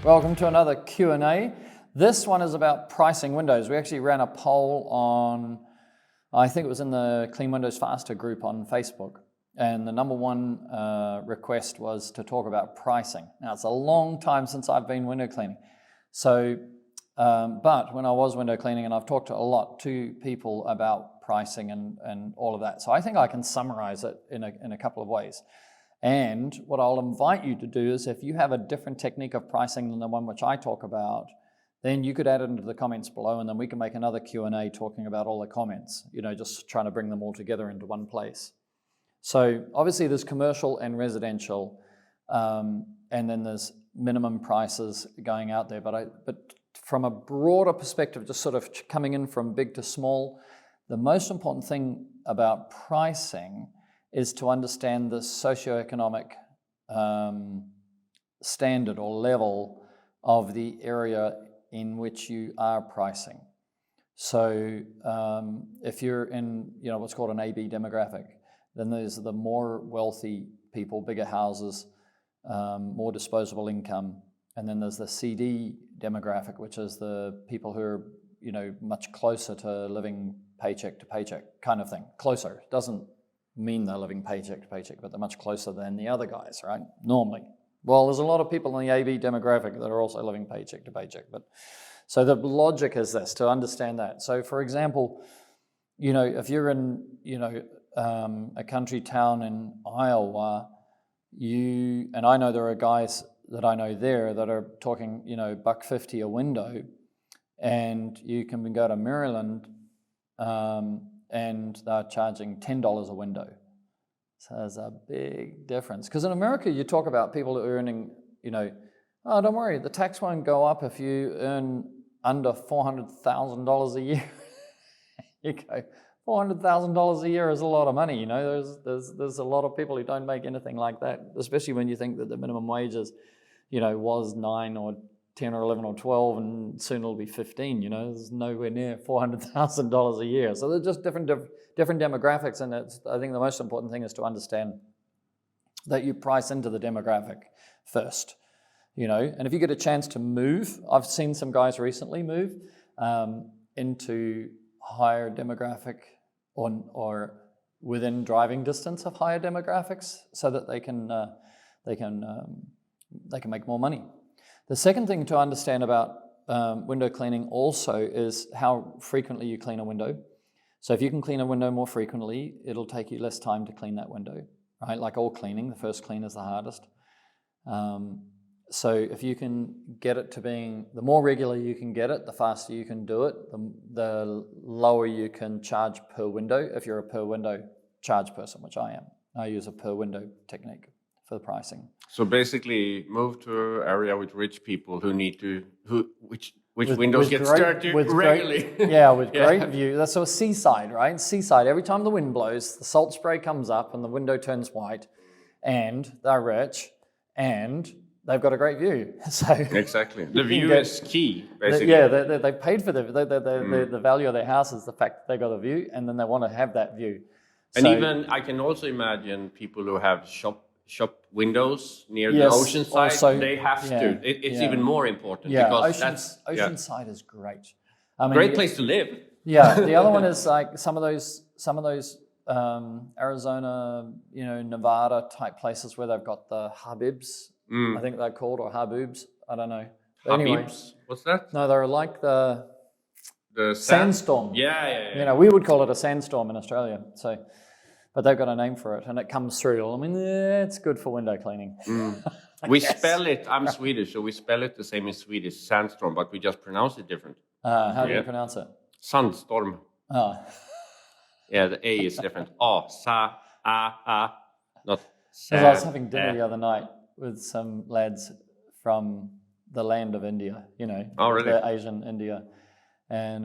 Welcome to another Q&A. This one is about pricing windows. We actually ran a poll on, I think it was in the Clean Windows Faster group on Facebook. And the number one request was to talk about pricing. Now, it's a long time since I've been window cleaning. So, but when I was window cleaning, and I've talked to a lot to people about pricing and all of that. So I think I can summarize it in a couple of ways. And what I'll invite you to do is, if you have a different technique of pricing than the one which I talk about, then you could add it into the comments below, and then we can make another Q&A talking about all the comments, just trying to bring them all together into one place. So obviously there's commercial and residential, and then there's minimum prices going out there. But from a broader perspective, just sort of coming in from big to small, the most important thing about pricing is to understand the socioeconomic standard or level of the area in which you are pricing. So if you're in what's called an AB demographic, then there's the more wealthy people, bigger houses, more disposable income, and then there's the CD demographic, which is the people who are much closer to living paycheck to paycheck kind of thing. Closer doesn't mean they're living paycheck to paycheck, but they're much closer than the other guys, right? Normally. Well, there's a lot of people in the AB demographic that are also living paycheck to paycheck. But so the logic is this, to understand that. So for example, if you're in, a country town in Iowa, and I know there are guys that I know there that are talking, $1.50 a window, and you can go to Maryland, and they're charging $10 a window. So there's a big difference. Because in America, you talk about people earning, oh, don't worry, the tax won't go up if you earn under $400,000 a year. You go, $400,000 a year is a lot of money. There's a lot of people who don't make anything like that, especially when you think that the minimum wage is, was 9 or 10 or 11 or 12, and soon it'll be 15, there's nowhere near $400,000 a year. So they're just different demographics, and I think the most important thing is to understand that you price into the demographic first, and if you get a chance to move, I've seen some guys recently move into higher demographic or within driving distance of higher demographics so that they can make more money. The second thing to understand about window cleaning also is how frequently you clean a window. So if you can clean a window more frequently, it'll take you less time to clean that window, right? Like all cleaning, the first clean is the hardest. So if you can get it to being, the more regular you can get it, the faster you can do it, the lower you can charge per window if you're a per window charge person, which I am. I use a per window technique for the pricing. So basically, move to an area with rich people who need to, which windows get dirty regularly. With great view. That's so a seaside, right? Seaside, every time the wind blows, the salt spray comes up and the window turns white, and they're rich, and they've got a great view. So exactly, the view is key, basically. They paid for the value of their house is the fact that they got a view, and then they want to have that view. And even I can also imagine people who have shop windows near the ocean side. Also, they have to. It's even more important because oceanside is great. I mean, great place to live. Yeah. The other one is like some of those Arizona, Nevada type places where they've got the habibs. I think they're called, or haboobs. I don't know. But anyway, what's that? No, they're like the sandstorm. Yeah. We would call it a sandstorm in Australia. So. But they've got a name for it, and it comes through. I mean, it's good for window cleaning. We spell it, I'm Swedish, so we spell it the same in Swedish, sandstorm, but we just pronounce it different. How do you pronounce it? Sandstorm. Oh. Yeah, the A is different. Not sa. I was having dinner the other night with some lads from the land of India, Oh, really? The Asian India. And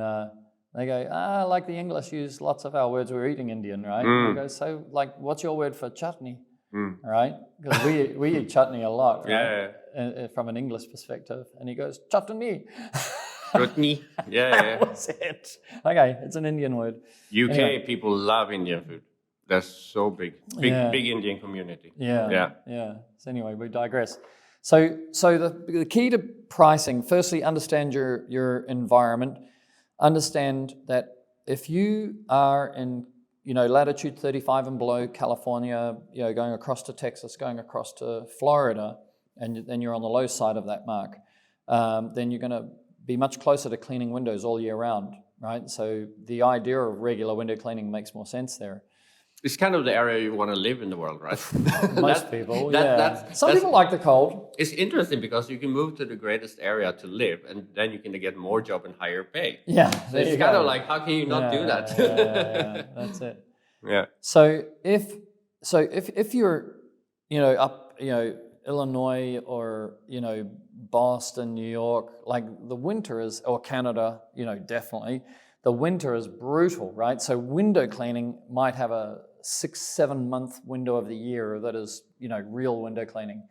they go, like the English use lots of our words, we're eating Indian, right? I go, so like, what's your word for chutney, right? Because we eat chutney a lot, right? From an English perspective. And he goes, chutney. Chutney, That was it. Okay, it's an Indian word. UK people love Indian food. That's so big Indian community. Yeah. So anyway, we digress. So the key to pricing, firstly, understand your environment. Understand that if you are in, latitude 35 and below, California, going across to Texas, going across to Florida, and then you're on the low side of that mark, then you're going to be much closer to cleaning windows all year round, right? So the idea of regular window cleaning makes more sense there. It's kind of the area you want to live in the world, right? Most people, Some people like the cold. It's interesting because you can move to the greatest area to live, and then you can get more job and higher pay. Yeah, so it's kind of like, how can you not do that? Yeah, that's it. Yeah. So if you're, up, Illinois or, Boston, New York, like the winter is, or Canada, definitely, the winter is brutal, right? So window cleaning might have a 6-7 month window of the year that is, real window cleaning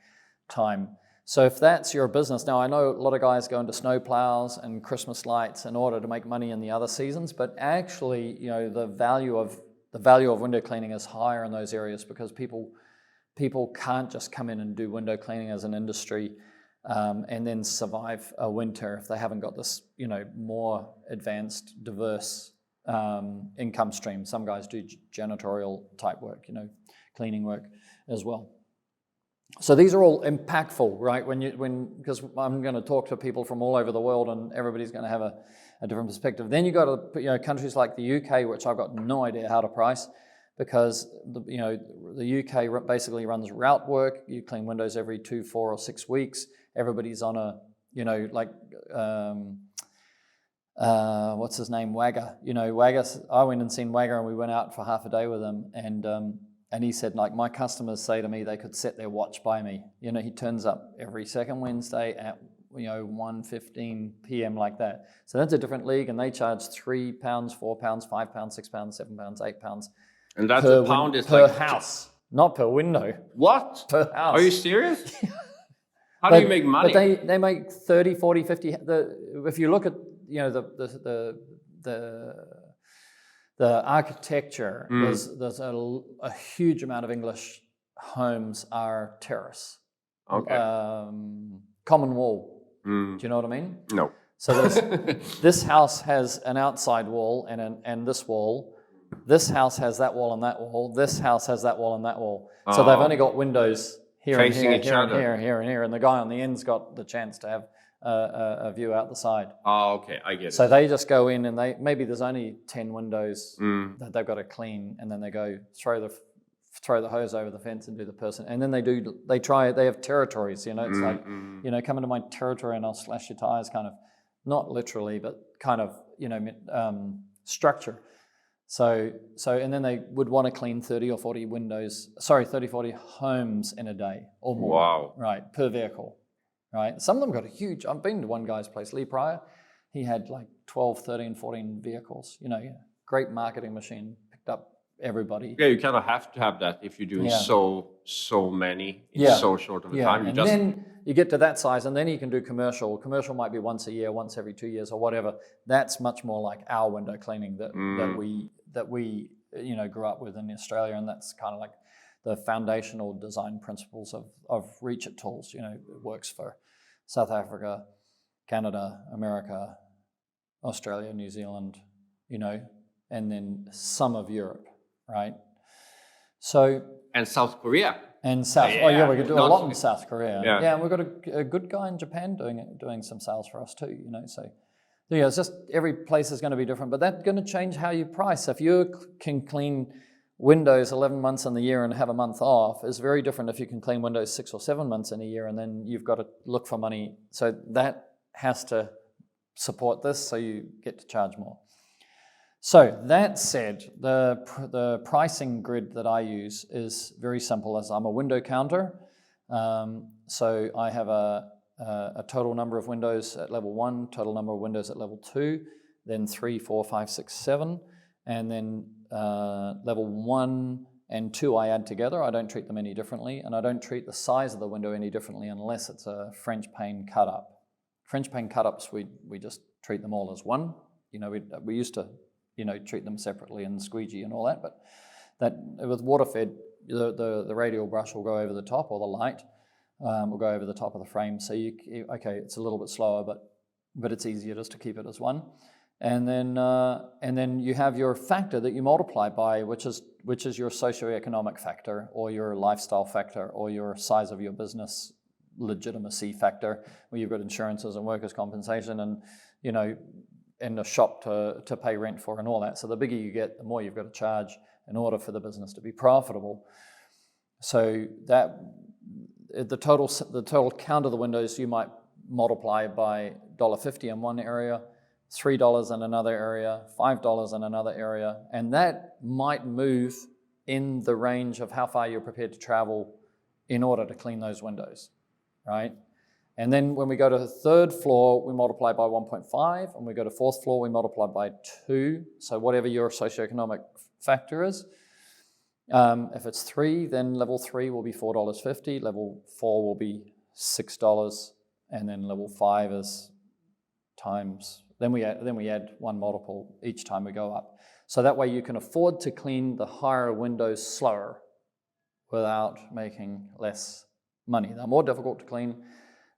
time. So if that's your business, now I know a lot of guys go into snow plows and Christmas lights in order to make money in the other seasons, but actually, the value of window cleaning is higher in those areas because people can't just come in and do window cleaning as an industry and then survive a winter if they haven't got this, more advanced, diverse income stream. Some guys do janitorial type work, cleaning work as well. So these are all impactful, right? Because I'm going to talk to people from all over the world, and everybody's going to have a different perspective. Then you go to countries like the UK, which I've got no idea how to price, because the UK basically runs route work. You clean windows every 2, 4, or 6 weeks. Everybody's on a what's his name, Wagger. Wagger. I went and seen Wagger, and we went out for half a day with him, and he said, like, my customers say to me they could set their watch by me. He turns up every second Wednesday at 1:15 p.m. like that. So that's a different league, and they charge £3, £4, £5, £6, £7, £8. And that's a pound is per like house, not per window. What? Per house. Are you serious? How do you make money? But they make 30, 40, 50. If you look at the architecture, there's a huge amount of English homes are terrace. Okay. Common wall. Do you know what I mean? No. So this house has an outside wall and this wall. This house has that wall and that wall. This house has that wall and that wall. So they've only got windows here and here, here and here, here and here, and the guy on the end's got the chance to have a view out the side. Oh, okay, I get it. So they just go in, and maybe there's only 10 windows that they've got to clean, and then they go throw the hose over the fence and do the person, and then they have territories. It's like come into my territory and I'll slash your tires, kind of, not literally, but kind of structure. So and then they would want to clean 30 or 40 homes in a day or more. Wow. Right, per vehicle. Right. Some of them got a huge, I've been to one guy's place, Lee Pryor. He had like 12, 13, 14 vehicles. Great marketing machine, picked up everybody. Yeah, you kind of have to have that if you're doing so many in so short of a time. Then you get to that size, and then you can do commercial. Commercial might be once a year, once every 2 years, or whatever. That's much more like our window cleaning that we grew up with in Australia, and that's kind of like the foundational design principles of Reach It tools. It works for South Africa, Canada, America, Australia, New Zealand, and then some of Europe, right? So and South Korea. And South, we could do a lot in South Korea. Yeah, and we've got a good guy in Japan doing some sales for us too. So it's just every place is going to be different, but that's going to change how you price. If you can clean windows 11 months in the year and have a month off, is very different if you can clean windows 6 or 7 months in a year, and then you've got to look for money. So that has to support this, so you get to charge more. So that said, the pricing grid that I use is very simple. As I'm a window counter, so I have a total number of windows at level 1, total number of windows at level 2, then 3, 4, 5, 6, 7, and then level 1 and 2 I add together. I don't treat them any differently, and I don't treat the size of the window any differently unless it's a French pane cut-up. French pane cut-ups, we just treat them all as one. We used to treat them separately and squeegee and all that, but that with water fed, the radial brush will go over the top, or the light, will go over the top of the frame. So okay, it's a little bit slower, but it's easier just to keep it as one. And then you have your factor that you multiply by, which is your socio-economic factor, or your lifestyle factor, or your size of your business legitimacy factor, where you've got insurances and workers' compensation and, and a shop to pay rent for and all that. So the bigger you get, the more you've got to charge in order for the business to be profitable. So that the total count of the windows you might multiply by $1.50 in one area, $3 in another area, $5 in another area, and that might move in the range of how far you're prepared to travel in order to clean those windows, right? And then when we go to the third floor, we multiply by 1.5, and we go to fourth floor, we multiply by 2. So whatever your socioeconomic factor is. If it's 3, then level 3 will be $4.50, level 4 will be $6, and then level 5 is times. Then we add one multiple each time we go up. So that way you can afford to clean the higher windows slower without making less money. They're more difficult to clean.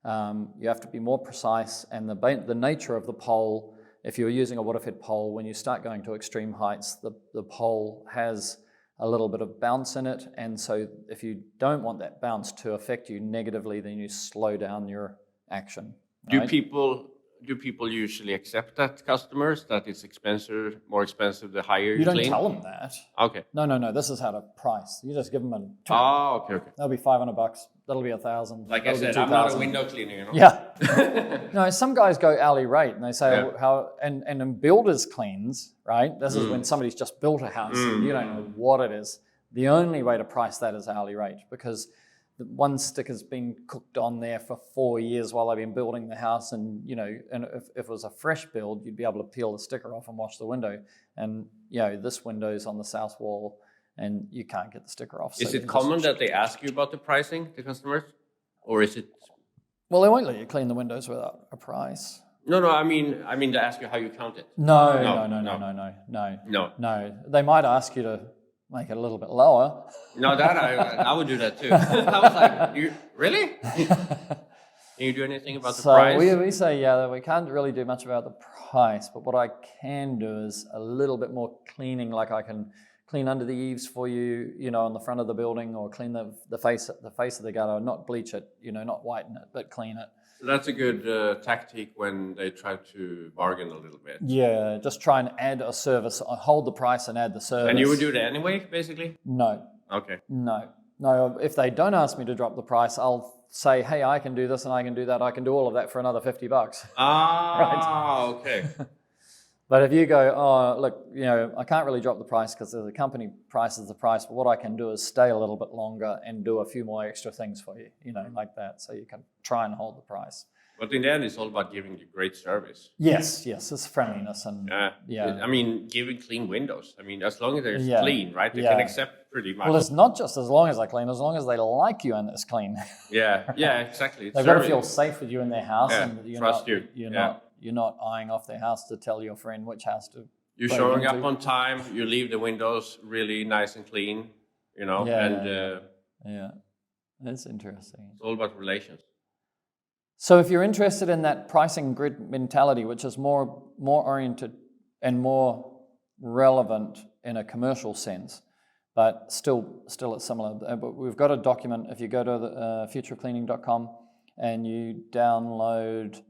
You have to be more precise, and the nature of the pole, if you're using a water-fed pole, when you start going to extreme heights, the pole has a little bit of bounce in it, and so if you don't want that bounce to affect you negatively, then you slow down your action. Right? Do people usually accept that, customers, that it's more expensive the higher you don't clean? Tell them that. Okay. No. This is how to price. You just give them a. Okay. That'll be $500. That'll be $1,000. Like I said, I'm not a window cleaner, Yeah. No, some guys go hourly rate, and they say how. And in builders cleans, right? This is when somebody's just built a house. And you don't know what it is. The only way to price that is hourly rate, because one sticker's been cooked on there for 4 years while they've been building the house, and and if it was a fresh build, you'd be able to peel the sticker off and wash the window. And this window's on the south wall, and you can't get the sticker off. Is it common that they ask you about the pricing, the customers, or is it? Well, they won't let you clean the windows without a price. No. I mean to ask you how you count it. No. They might ask you to make it a little bit lower. No, that I would do that too. I was like, you really? Can you do anything about the price? We say, that we can't really do much about the price, but what I can do is a little bit more cleaning, like I can clean under the eaves for you, on the front of the building, or clean the face of the gutter, not bleach it, not whiten it, but clean it. So that's a good tactic when they try to bargain a little bit. Yeah, just try and add a service, hold the price and add the service. And you would do that anyway, basically? No. Okay. No, if they don't ask me to drop the price, I'll say, hey, I can do this and I can do that. I can do all of that for another $50. Right? Okay. But if you go, oh, look, I can't really drop the price because the company price is the price, but what I can do is stay a little bit longer and do a few more extra things for you, like that. So you can try and hold the price. But in the end, it's all about giving you great service. Yes, it's friendliness and I mean, giving clean windows. I mean, as long as they're clean, right? They can accept pretty much. Well, it's not just as long as they're clean, as long as they like you and it's clean. Yeah, exactly. They've got to feel safe with you in their house, and trust you. You're not eyeing off their house to tell your friend which house to. You're showing up on time. You leave the windows really nice and clean. That's interesting. It's all about relations. So if you're interested in that pricing grid mentality, which is more oriented and more relevant in a commercial sense, but still it's similar. But we've got a document. If you go to the futureofcleaning.com and you download,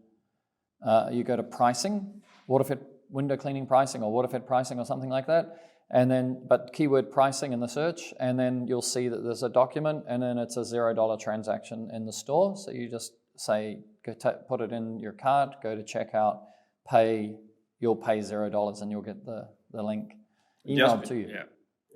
you go to pricing, water-fed window cleaning pricing or water-fed pricing or something like that, and then but keyword pricing in the search, and then you'll see that there's a document, and then it's a $0 transaction in the store. So you just say, put it in your cart, go to checkout, you'll pay $0 and you'll get the link emailed to you.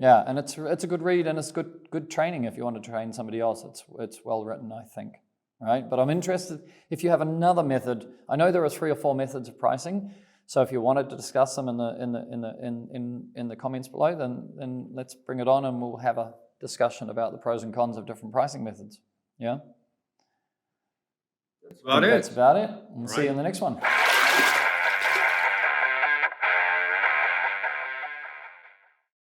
Yeah, and it's a good read, and it's good training if you want to train somebody else. It's well written, I think. Right? But I'm interested if you have another method. I know there are 3 or 4 methods of pricing. So if you wanted to discuss them in the comments below, then let's bring it on and we'll have a discussion about the pros and cons of different pricing methods. Yeah. That's about it. We'll see you in the next one.